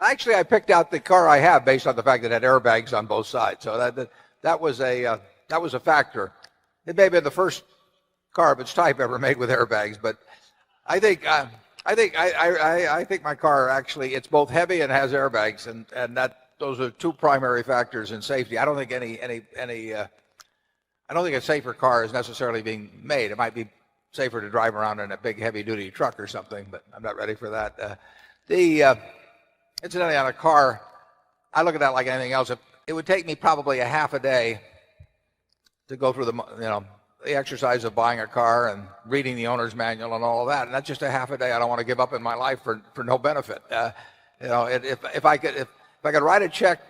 Actually, I picked out the car I have based on the fact that it had airbags on both sides. So that was a factor. It may have been the first car of its type ever made with airbags, but I think I think my car actually it's both heavy and has airbags, and that those are two primary factors in safety. I don't think I don't think a safer car is necessarily being made. It might be safer to drive around in a big heavy duty truck or something, but I'm not ready for that. The Incidentally, on a car, I look at that like anything else. It would take me probably a half a day to go through the exercise of buying a car and reading the owner's manual and all of that. And that's just a half a day I don't want to give up in my life for no benefit. If I could write a check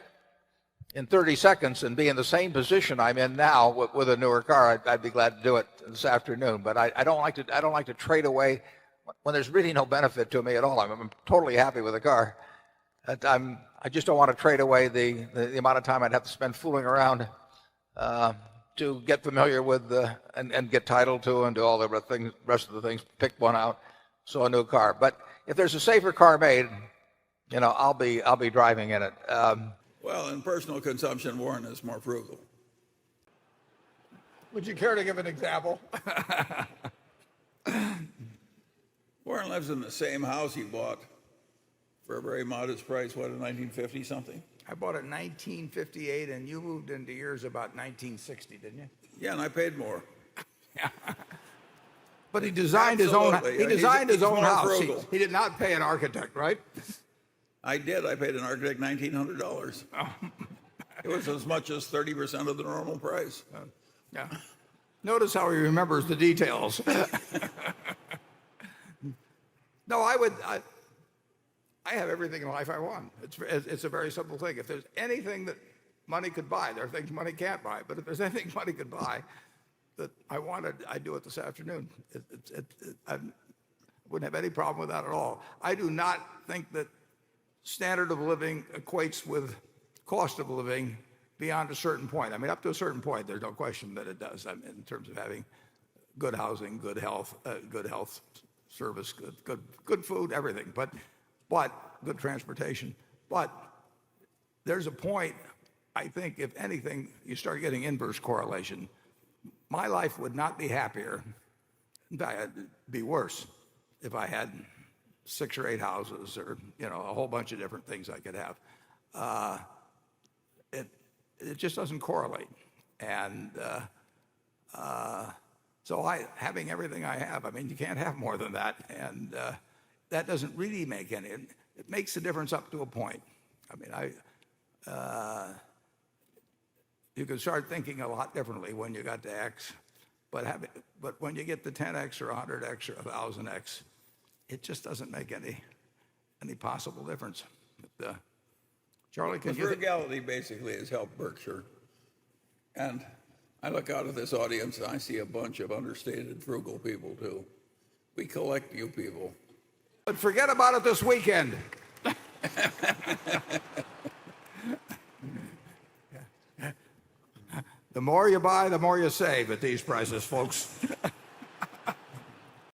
in 30 seconds and be in the same position I'm in now with a newer car, I'd be glad to do it this afternoon. But I don't like to trade away when there's really no benefit to me at all. I'm totally happy with the car. I just don't want to trade away the amount of time I'd have to spend fooling around to get familiar with and get title to and do all the rest of the things. Pick one out, so a new car. But if there's a safer car made, I'll be driving in it. Well, in personal consumption, Warren is more frugal. Would you care to give an example? Warren lives in the same house he bought for a very modest price, what, in 1950 something? I bought it in 1958, and you moved into yours about 1960, didn't you? Yeah, and I paid more. But he designed his own. He designed his own house. He did not pay an architect, right? I did. I paid an architect $1,900. It was as much as 30% of the normal price. Yeah. Notice how he remembers the details. No, I have everything in life I want. It's a very simple thing. If there's anything that money could buy, there are things money can't buy. But if there's anything money could buy that I wanted, I'd do it this afternoon. I wouldn't have any problem with that at all. I do not think that standard of living equates with cost of living beyond a certain point. I mean, up to a certain point, there's no question that it does. I mean, in terms of having good housing, good health service, good food, everything. But good transportation. But there's a point, I think, if anything, you start getting inverse correlation. My life would not be happier. In fact, it'd be worse if I had 6 or 8 houses or a whole bunch of different things I could have. It just doesn't correlate. And so having everything I have, I mean, you can't have more than that. And that doesn't really make any. It makes a difference up to a point. I mean, you can start thinking a lot differently when you got to X, but when you get to 10X or 100X or 1,000X, it just doesn't make any possible difference. But, Charlie, can you? Frugality basically has helped Berkshire, and I look out at this audience and I see a bunch of understated frugal people too. We collect you people. But forget about it this weekend. The more you buy, the more you save at these prices, folks.